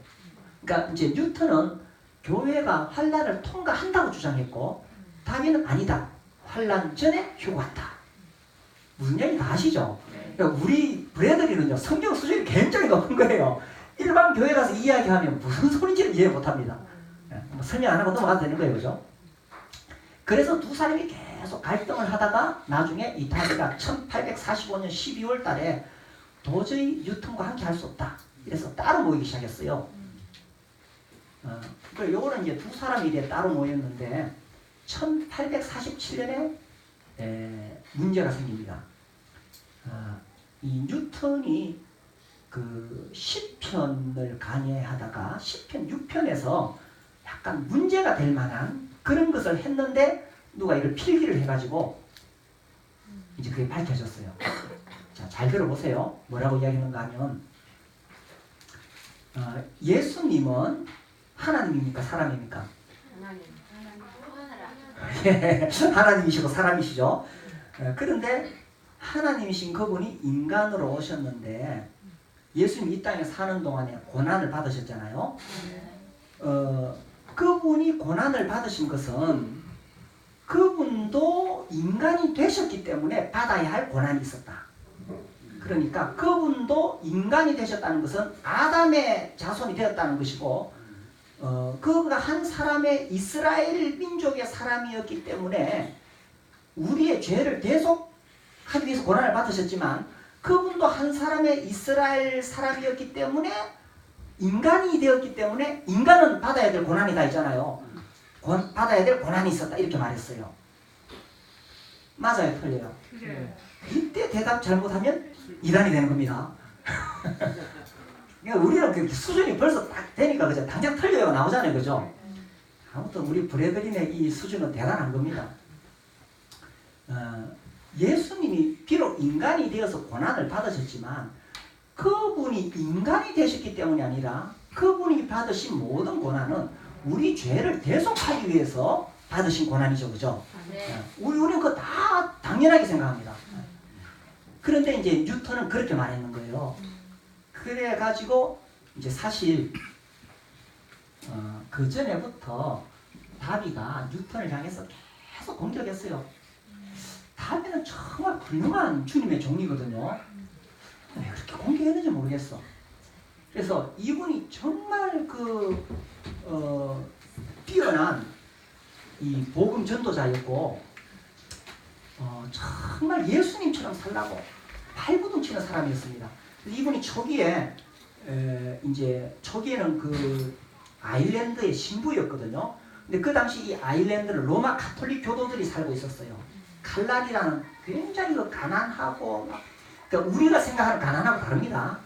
그러니까 이제 뉴턴은 교회가 환란을 통과한다고 주장했고 다비는 아니다. 환란 전에 휴거한다. 무슨 얘기 다 아시죠? 그러니까 우리 브레더리는요 성경 수준이 굉장히 높은 거예요. 일반 교회 가서 이야기하면 무슨 소리인지를 이해 못합니다. 뭐 설명 안 하고 넘어가도 되는 거예요, 그죠? 그래서 두 사람이 계속 갈등을 하다가 나중에 이 다비가 1845년 12월 달에 도저히 뉴턴과 함께 할 수 없다. 그래서 따로 모이기 시작했어요. 요거는 이제 두 사람이 이제 따로 모였는데 1847년에 문제가 생깁니다. 이 뉴턴이 그 시편을 강의하다가 시편 6편에서 약간 문제가 될 만한 그런 것을 했는데 누가 이걸 필기를 해가지고 이제 그게 밝혀졌어요. 자, 잘 들어보세요. 뭐라고 이야기하는가 하면 예수님은 하나님입니까? 사람입니까? 하나님이시고 사람이시죠. 그런데 하나님이신 그분이 인간으로 오셨는데 예수님이 이 땅에 사는 동안에 고난을 받으셨잖아요. 그분이 고난을 받으신 것은 그분도 인간이 되셨기 때문에 받아야 할 고난이 있었다. 그러니까 그분도 인간이 되셨다는 것은 아담의 자손이 되었다는 것이고 그가 한 사람의 이스라엘 민족의 사람이었기 때문에 우리의 죄를 대속하기 위해서 고난을 받으셨지만 그분도 한 사람의 이스라엘 사람이었기 때문에 인간이 되었기 때문에 인간은 받아야 될 고난이 다 있잖아요. 받아야 될 고난이 있었다 이렇게 말했어요. 맞아요, 틀려요? 이때 대답 잘못하면 이단이 되는 겁니다. 그러니까 우리는 그 수준이 벌써 딱 되니까 그죠? 당장 틀려요 나오잖아요, 그죠? 아무튼 우리 브레드린의 이 수준은 대단한 겁니다. 예수님이 비록 인간이 되어서 고난을 받으셨지만 그분이 인간이 되셨기 때문이 아니라 그분이 받으신 모든 고난은 우리 죄를 대속하기 위해서 받으신 고난이죠, 그죠? 네. 우리는 그거 다 당연하게 생각합니다. 그런데 이제 뉴턴은 그렇게 말했는 거예요. 그래가지고 이제 사실 그 전에부터 다비가 뉴턴을 향해서 계속 공격했어요. 다비는 정말 훌륭한 주님의 종이거든요. 왜 그렇게 공격했는지 모르겠어. 그래서 이분이 정말 뛰어난 이 복음 전도자였고, 정말 예수님처럼 살라고 발버둥 치는 사람이었습니다. 이분이 초기에 초기에는 그 아일랜드의 신부였거든요. 근데 그 당시 이 아일랜드는 로마 가톨릭 교도들이 살고 있었어요. 칼날이라는 굉장히 가난하고 그러니까 우리가 생각하는 가난하고 다릅니다.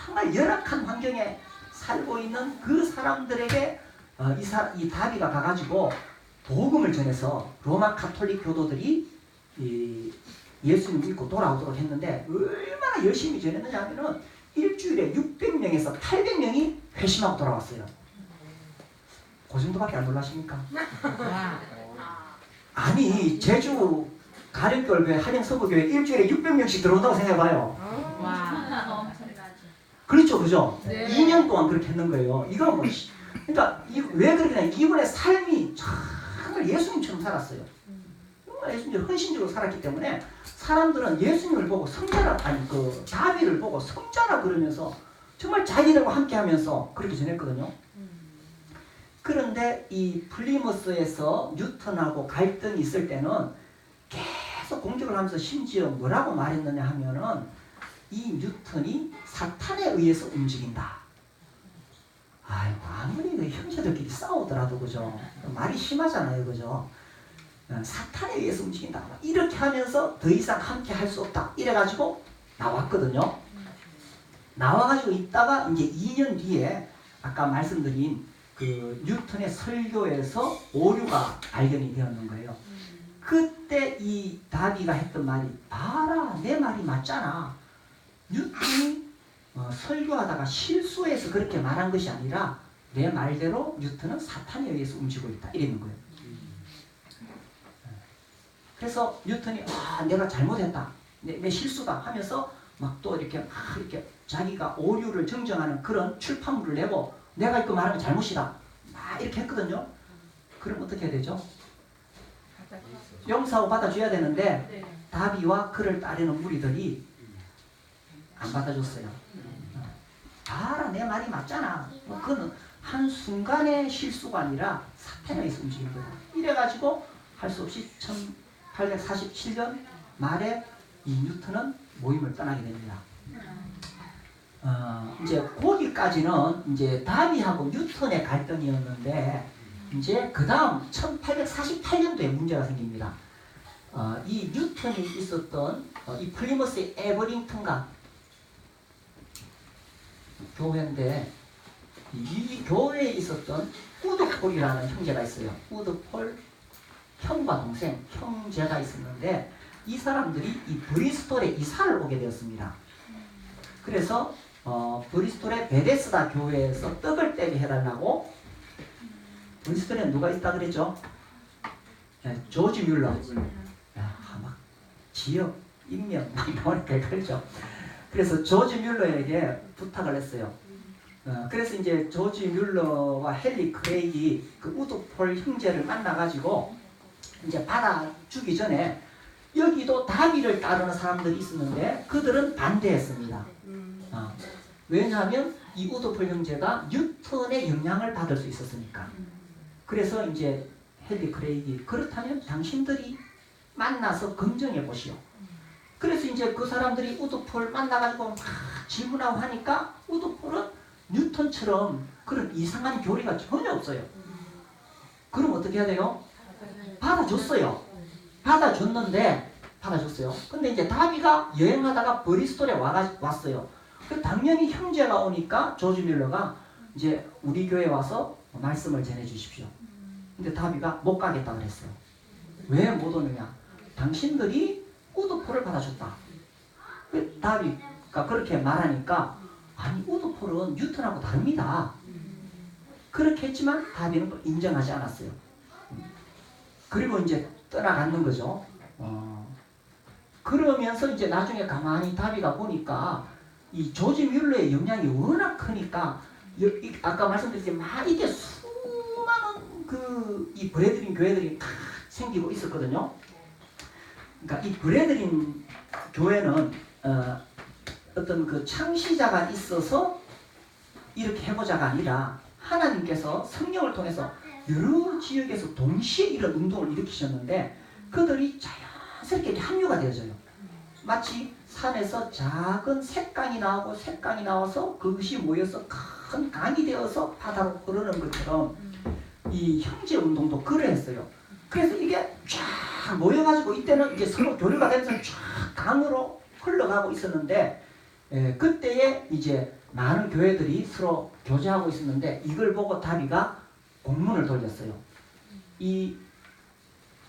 정말 열악한 환경에 살고 있는 그 사람들에게 이 다비가 가가지고 복음을 전해서 로마 가톨릭 교도들이 예수님 믿고 돌아오도록 했는데 얼마나 열심히 전했느냐 하면은 일주일에 600명에서 800명이 회심하고 돌아왔어요. 그 정도밖에 안 놀라십니까? 아니 제주 가령교회 한영서구교회 일주일에 600명씩 들어온다고 생각해봐요. 와. 그렇죠, 그죠? 네. 2년 동안 그렇게 했는 거예요. 이거 뭐, 그러니까 왜 그렇게 되냐? 이분의 삶이 정말 예수님처럼 살았어요. 정말 예수님처럼 헌신적으로 살았기 때문에 사람들은 예수님을 보고 성자라, 다비를 보고 성자라 그러면서 정말 자기들과 함께하면서 그렇게 지냈거든요. 그런데 이 플리머스에서 뉴턴하고 갈등이 있을 때는 계속 공격을 하면서 심지어 뭐라고 말했느냐 하면은 이 뉴턴이 사탄에 의해서 움직인다. 아이고, 아무리 그 형제들끼리 싸우더라도 그죠? 말이 심하잖아요, 그죠? 사탄에 의해서 움직인다. 이렇게 하면서 더 이상 함께 할 수 없다. 이래가지고 나왔거든요. 나와가지고 있다가 이제 2년 뒤에 아까 말씀드린 그 뉴턴의 설교에서 오류가 발견이 되었는 거예요. 그때 이 다비가 했던 말이, 봐라, 내 말이 맞잖아. 뉴턴이 설교하다가 실수해서 그렇게 말한 것이 아니라 내 말대로 뉴턴은 사탄에 의해서 움직이고 있다. 이랬는 거예요. 그래서 뉴턴이 내가 잘못했다. 내 실수다 하면서 막 또 이렇게 자기가 오류를 정정하는 그런 출판물을 내고 내가 이거 말하면 잘못이다. 막 이렇게 했거든요. 그럼 어떻게 해야 되죠? 용서하고 받아줘야 되는데 다비와 그를 따르는 무리들이 안 받아줬어요. 봐라, 내 말이 맞잖아. 그거는 한순간의 실수가 아니라 사탄에 의해서 움직이는 거다. 이래가지고 할 수 없이 1847년 말에 이 뉴턴은 모임을 떠나게 됩니다. 이제 거기까지는 이제 다비하고 뉴턴의 갈등이었는데 이제 그 다음 1848년도에 문제가 생깁니다. 이 뉴턴이 있었던 이 플리머스의 에버링턴가 교회인데 이 교회에 있었던 우드폴이라는 형제가 있어요. 우드폴 형과 동생, 형제가 있었는데 이 사람들이 이 브리스톨에 이사를 오게 되었습니다. 그래서 브리스톨의 베데스다 교회에서 떡을 떼게 해달라고. 브리스톨에 누가 있다 그랬죠? 조지 뮬러. 막 지역, 인명 막 나오니까 그렇죠. 그래서 조지 뮬러에게 부탁을 했어요. 그래서 이제 조지 뮬러와 헨리 크레이기 그 우드폴 형제를 만나가지고 이제 받아주기 전에 여기도 다비를 따르는 사람들이 있었는데 그들은 반대했습니다. 왜냐하면 이 우드폴 형제가 뉴턴의 영향을 받을 수 있었으니까. 그래서 이제 헨리 크레이기, 그렇다면 당신들이 만나서 검증해 보시오. 그래서 이제 그 사람들이 우드폴 만나가지고 막 질문하고 하니까 우드폴은 뉴턴처럼 그런 이상한 교리가 전혀 없어요. 그럼 어떻게 해야 돼요? 받아줬어요. 받아줬어요. 근데 이제 다비가 여행하다가 브리스톨에 왔어요. 당연히 형제가 오니까 조지 뮬러가 이제 우리 교회에 와서 말씀을 전해 주십시오. 근데 다비가 못 가겠다 그랬어요. 왜 못 오느냐? 당신들이 우드폴을 받아줬다. 다비가 그렇게 말하니까 아니 우드폴은 뉴턴하고 다릅니다. 그렇게 했지만 다비는 인정하지 않았어요. 그리고 이제 떠나가는 거죠. 그러면서 이제 나중에 가만히 다비가 보니까 이 조지 뮬러의 영향이 워낙 크니까 아까 말씀드렸지만 이게 수많은 이 브레드린 교회들이 다 생기고 있었거든요. 그러니까 이 브레드린 교회는 어떤 그 창시자가 있어서 이렇게 해보자가 아니라 하나님께서 성령을 통해서 여러 지역에서 동시에 이런 운동을 일으키셨는데 그들이 자연스럽게 이렇게 합류가 되어져요. 마치 산에서 작은 샛강이 나오고 샛강이 나와서 그것이 모여서 큰 강이 되어서 바다로 흐르는 것처럼 이 형제 운동도 그러했어요. 그래서 이게 쫙 모여가지고 이때는 이제 서로 교류가 되면서 쫙 강으로 흘러가고 있었는데 그때에 이제 많은 교회들이 서로 교제하고 있었는데 이걸 보고 다비가 공문을 돌렸어요. 이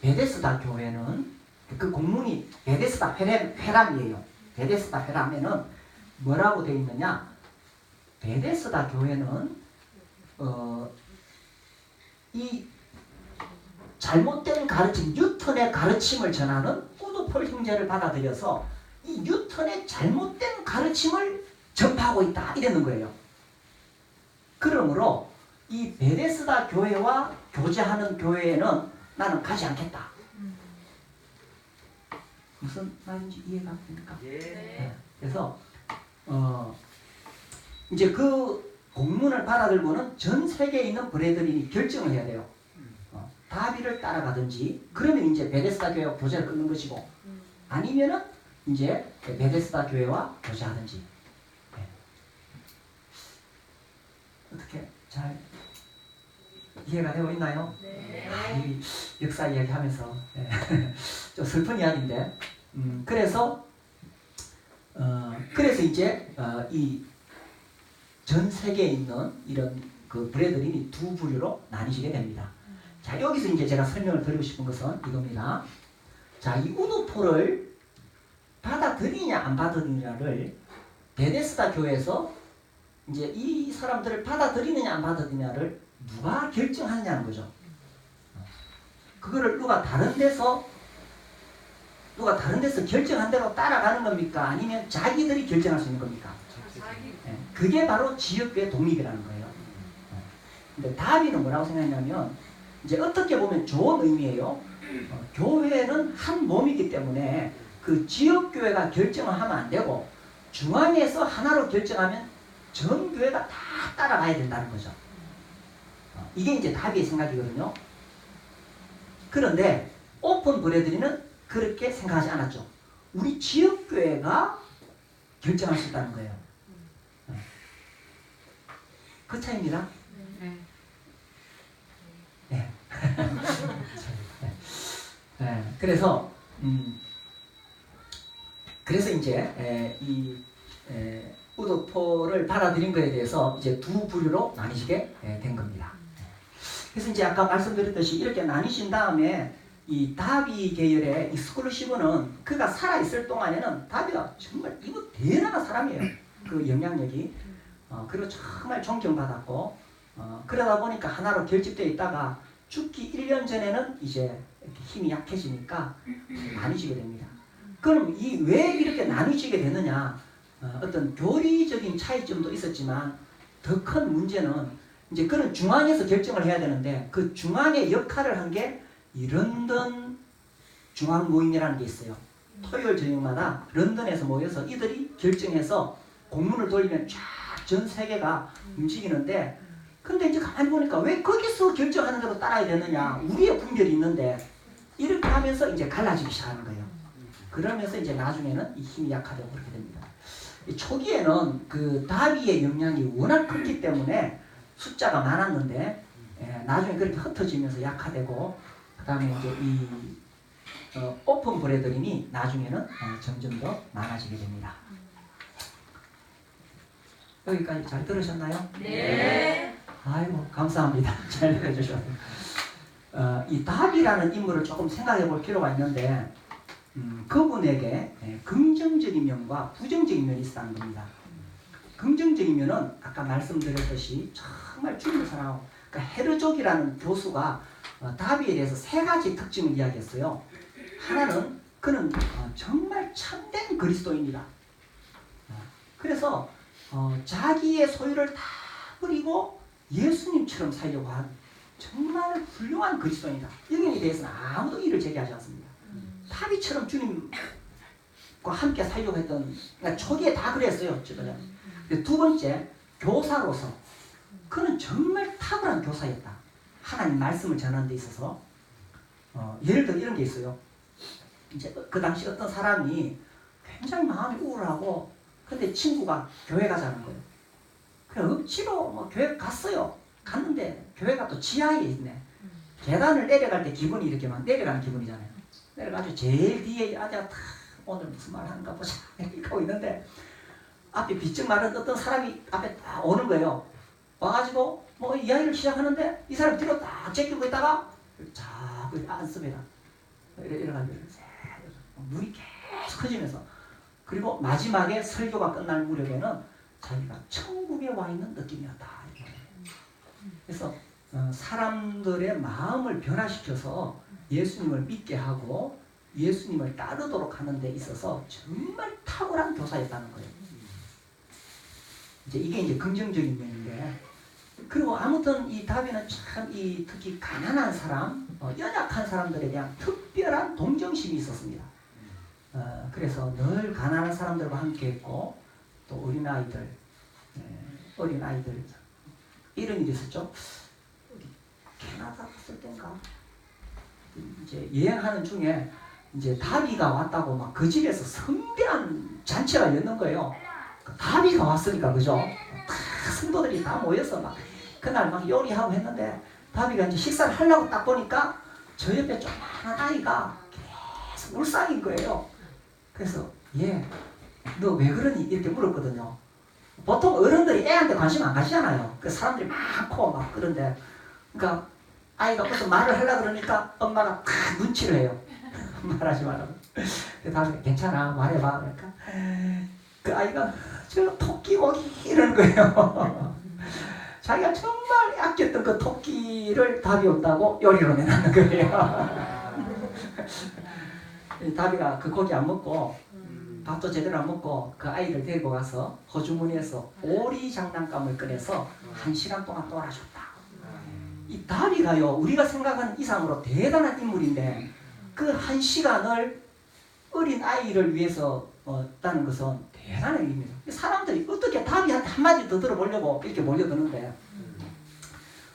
베데스다 교회는 그 공문이 베데스다 회람이에요. 베데스다 회람에는 뭐라고 되어 있느냐? 베데스다 교회는 이 잘못된 가르침, 뉴턴의 가르침을 전하는 우드폴 형제를 받아들여서 이 뉴턴의 잘못된 가르침을 전파하고 있다 이러는 거예요. 그러므로 이 베데스다 교회와 교제하는 교회에는 나는 가지 않겠다. 무슨 말인지 이해가 됩니까? 예. 그래서 이제 그 공문을 받아들고는 전 세계에 있는 브레드린이 결정을 해야 돼요. 다비를 따라가든지 그러면 이제 베데스다 교회와 교제를 끊는 것이고 아니면은 이제 베데스다 교회와 교제하든지. 네. 어떻게 잘 이해가 되고 있나요? 네. 이 역사 이야기하면서 좀 슬픈 이야기인데 그래서 이제 이 전 세계에 있는 이런 그 브레드린이 두 부류로 나뉘시게 됩니다. 자, 여기서 이제 제가 설명을 드리고 싶은 것은 이겁니다. 자, 이 우드폴을 받아들이냐 안 받아들이냐를 베데스다 교회에서 이제 이 사람들을 받아들이느냐 안 받아들이냐를 누가 결정하느냐는 거죠. 그거를 누가 다른 데서 결정한 대로 따라가는 겁니까? 아니면 자기들이 결정할 수 있는 겁니까? 그게 바로 지역교회 독립이라는 거예요. 근데 다비는 뭐라고 생각했냐면 이제 어떻게 보면 좋은 의미예요. 교회는 한 몸이기 때문에 그 지역교회가 결정을 하면 안 되고 중앙에서 하나로 결정하면 전 교회가 다 따라가야 된다는 거죠. 이게 이제 다비의 생각이거든요. 그런데 오픈 브레드리는 그렇게 생각하지 않았죠. 우리 지역교회가 결정할 수 있다는 거예요. 그 차이입니다. 네. 네. 그래서 이제 이 우드폴을 받아들인 것에 대해서 이제 두 부류로 나뉘시게 된 겁니다. 그래서 이제 아까 말씀드렸듯이 이렇게 나뉘신 다음에 이 다비 계열의 이 스콜르시브는 그가 살아있을 동안에는 다비가 정말 이거 대단한 사람이에요. 그 영향력이. 그리고 정말 존경받았고 그러다 보니까 하나로 결집되어 있다가 죽기 1년 전에는 이제 이렇게 힘이 약해지니까 나뉘지게 됩니다. 그럼 왜 이렇게 나뉘지게 되느냐? 어떤 교리적인 차이점도 있었지만 더 큰 문제는 이제 그런 중앙에서 결정을 해야 되는데 그 중앙의 역할을 한 게 이 런던 중앙 모임이라는 게 있어요. 토요일 저녁마다 런던에서 모여서 이들이 결정해서 공문을 돌리면 쫙 전 세계가 움직이는데 근데 이제 가만히 보니까 왜 거기서 결정하는 대로 따라야 되느냐? 우리의 분별이 있는데 이렇게 하면서 이제 갈라지기 시작하는 거예요. 그러면서 이제 나중에는 이 힘이 약화되고 그렇게 됩니다. 초기에는 그 다비의 영향이 워낙 컸기 때문에 숫자가 많았는데 나중에 그렇게 흩어지면서 약화되고 그 다음에 이제 이 오픈 브레드린이 나중에는 점점 더 많아지게 됩니다. 여기까지 잘 들으셨나요? 네. 아이고 감사합니다. 잘 들어주셔서 이 다비라는 인물을 조금 생각해 볼 필요가 있는데 그분에게 긍정적인 면과 부정적인 면이 있다는 겁니다. 긍정적인 면은 아까 말씀드렸듯이 정말 주님을 사랑하고 그러니까 헤르족이라는 교수가 다비에 대해서 세 가지 특징을 이야기했어요. 하나는 그는 정말 참된 그리스도인이다. 그래서 자기의 소유를 다 그리고 예수님처럼 살려고 한 정말 훌륭한 그리스도인이다. 여기에 대해서는 아무도 이를 제기하지 않습니다. 다윗처럼 주님과 함께 살려고 했던, 그러니까 초기에 다 그랬어요. 두 번째, 교사로서 그는 정말 탁월한 교사였다. 하나님 말씀을 전하는 데 있어서 예를 들어 이런 게 있어요. 이제 그 당시 어떤 사람이 굉장히 마음이 우울하고 근데 친구가 교회 가자는 거예요. 그래 억지로 뭐 교회 갔어요. 갔는데 교회가 또 지하에 있네. 계단을 내려갈 때 기분이 이렇게 막 내려가는 기분이잖아요. 내려가지고 제일 뒤에 앉아 오늘 무슨 말 하는가 보자 이렇게 하고 있는데 앞에 비쩍 마른 어떤 사람이 앞에 딱 오는 거예요. 와가지고 뭐 이야기를 시작하는데 이 사람 뒤로 딱 제끼고 있다가 자꾸 앉습니다. 이래가지고 눈이 계속 커지면서 그리고 마지막에 설교가 끝날 무렵에는 자기가 천국에 와 있는 느낌이었다. 그래서 사람들의 마음을 변화시켜서 예수님을 믿게 하고 예수님을 따르도록 하는 데 있어서 정말 탁월한 교사였다는 거예요. 이게 이제 긍정적인 면인데, 그리고 아무튼 이 다윗은 참 이 특히 가난한 사람, 연약한 사람들에 대한 특별한 동정심이 있었습니다. 그래서 늘 가난한 사람들과 함께했고 또 어린아이들 이런 일이 있었죠. 캐나다 갔을 때인가 이제 여행하는 중에 이제 다비가 왔다고 막 그 집에서 성대한 잔치가 열렸는 거예요. 다비가 왔으니까 그죠? 다 성도들이 다 모여서 막 그날 막 요리하고 했는데 다비가 이제 식사를 하려고 딱 보니까 저 옆에 조그마한 아이가 계속 울상인 거예요. 그래서 너 왜 그러니? 이렇게 물었거든요. 보통 어른들이 애한테 관심 안 가지잖아요. 그 사람들이 많고 막 그런데 그러니까 아이가 무슨 말을 하려고 그러니까 엄마가 다 눈치를 해요. 말하지 말라고. 그래서 괜찮아 말해봐. 그러니까 그 아이가 저 토끼 오기 이러는 거예요. 자기가 정말 아꼈던 그 토끼를 답이 온다고 요리로 내놨는 거예요. 다비가 그 고기 안 먹고 밥도 제대로 안 먹고 그 아이를 데리고 가서 호주머니에서 오리 장난감을 꺼내서 1시간 동안 놀아줬다. 이 다비가요 우리가 생각하는 이상으로 대단한 인물인데 그 1시간을 어린 아이를 위해서 했다는 것은 대단한 일입니다. 사람들이 어떻게 다비한테 한마디 더 들어보려고 이렇게 몰려드는데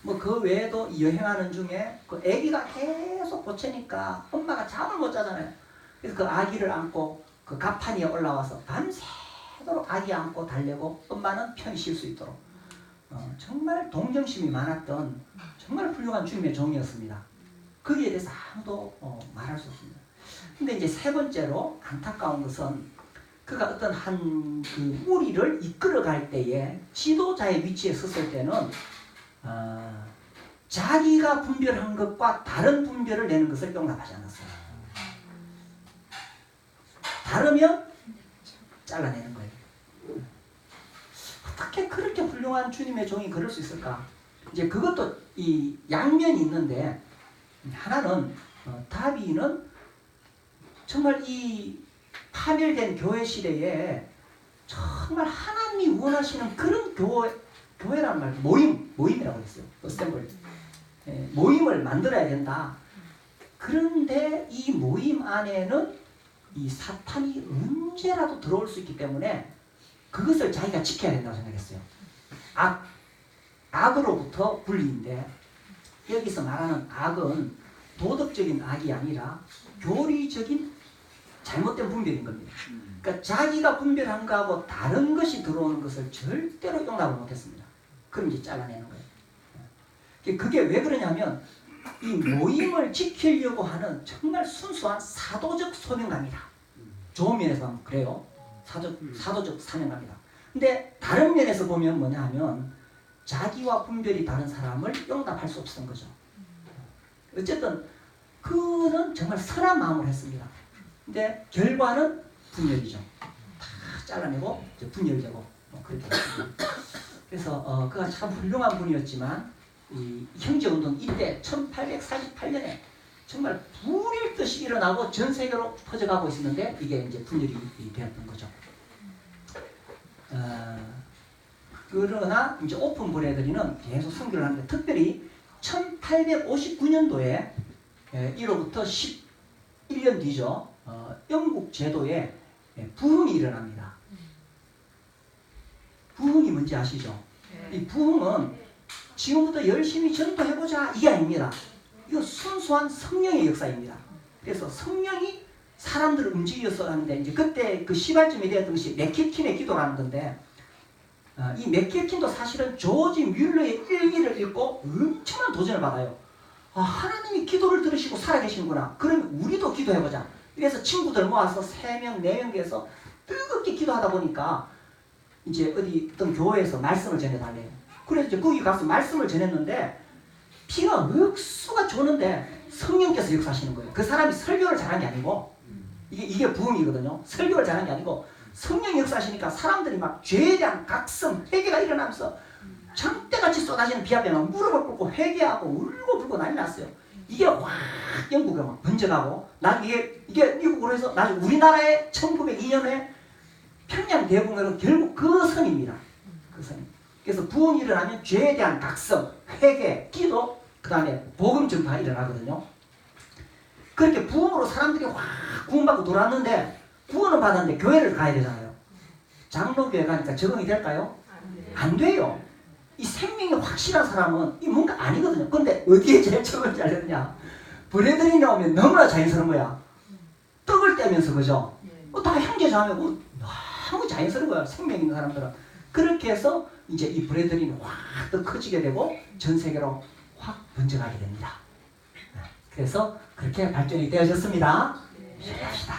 뭐 그 외에도 여행하는 중에 그 아기가 계속 고치니까 엄마가 잠을 못 자잖아요. 그래서 그 아기를 안고 그 갑판 위에 올라와서 밤새도록 아기 안고 달래고 엄마는 편히 쉴 수 있도록 정말 동정심이 많았던 정말 훌륭한 주님의 종이었습니다. 거기에 대해서 아무도 말할 수 없습니다. 근데 이제 세 번째로 안타까운 것은 그가 어떤 한 그 무리를 이끌어갈 때에 지도자의 위치에 섰을 때는 자기가 분별한 것과 다른 분별을 내는 것을 용납하지 않았어요. 다르면 잘라내는 거예요. 어떻게 그렇게 훌륭한 주님의 종이 그럴 수 있을까? 이제 그것도 이 양면이 있는데 하나는 다윗은 정말 이 파멸된 교회 시대에 정말 하나님이 원하시는 그런 교회란 말 모임이라고 했어요. 어셈블 모임을 만들어야 된다. 그런데 이 모임 안에는 이 사탄이 언제라도 들어올 수 있기 때문에 그것을 자기가 지켜야 된다고 생각했어요. 악으로부터 분리인데 여기서 말하는 악은 도덕적인 악이 아니라 교리적인 잘못된 분별인 겁니다. 그러니까 자기가 분별한 거하고 다른 것이 들어오는 것을 절대로 용납을 못했습니다. 그럼 이제 잘라내는 거예요. 그게 왜 그러냐면 이 모임을 지키려고 하는 정말 순수한 사도적 소명감이다. 좋은 면에서 하면 그래요. 사도적 사명감이다. 근데 다른 면에서 보면 뭐냐 하면 자기와 분별이 다른 사람을 용납할 수 없었던 거죠. 어쨌든 그는 정말 선한 마음으로 했습니다. 근데 결과는 분열이죠. 다 잘라내고 이제 분열되고 그렇게 했습니다. 그래서 그가 참 훌륭한 분이었지만 이 형제운동 이때 1848년에 정말 불일 듯이 일어나고 전 세계로 퍼져가고 있었는데 이게 이제 분열이 되었던 거죠. 그러나 이제 오픈 브레더리는 계속 선교를 하는데 특별히 1859년도에 1호부터 11년 뒤죠. 영국 제도에 부흥이 일어납니다. 부흥이 뭔지 아시죠? 이 부흥은 지금부터 열심히 전도해보자 이게 아닙니다. 이거 순수한 성령의 역사입니다. 그래서 성령이 사람들을 움직여서 하는데 이제 그때 그 시발점이 되었던 것이 맥키킨의 기도라는 건데 이 맥키킨도 사실은 조지 뮬러의 일기를 읽고 엄청난 도전을 받아요. 하나님이 기도를 들으시고 살아계시는구나. 그러면 우리도 기도해보자. 그래서 친구들 모아서 3명, 4명 해서 뜨겁게 기도하다 보니까 이제 어떤 교회에서 말씀을 전해달래요. 그래서 이제 거기 가서 말씀을 전했는데 피가 억수가 좋는데 성령께서 역사하시는 거예요. 그 사람이 설교를 잘한 게 아니고 이게 부흥이거든요. 설교를 잘한 게 아니고 성령 역사하시니까 사람들이 막 죄에 대한 각성, 회개가 일어나면서 장대같이 쏟아지는 비 앞에 막 무릎을 꿇고 회개하고 울고 불고 난리 났어요. 이게 확 영국에 막 번져가고 나중에 이게 미국으로 해서 나중에 우리나라의 1902년에 평양 대공회로 결국 그 선입니다. 그 선. 그래서 부흥이 일어나면 죄에 대한 각성, 회개, 기도, 그 다음에 복음 전파가 일어나거든요. 그렇게 부흥으로 사람들이 확 구원받고 돌아왔는데 구원을 받았는데 교회를 가야 되잖아요. 장로교회 가니까 적응이 될까요? 안 돼요. 이 생명이 확실한 사람은 이 뭔가 아니거든요. 근데 어디에 제일 적응을 잘 되느냐? 브레드린이 나오면 너무나 자연스러운 거야. 떡을 떼면서 그죠? 다 형제자매고 너무 자연스러운 거야. 생명 있는 사람들은. 그렇게 해서 이제 이 브레드린이 확 더 커지게 되고 전 세계로 확 번져가게 됩니다. 그래서 그렇게 발전이 되어졌습니다. 시작합시다.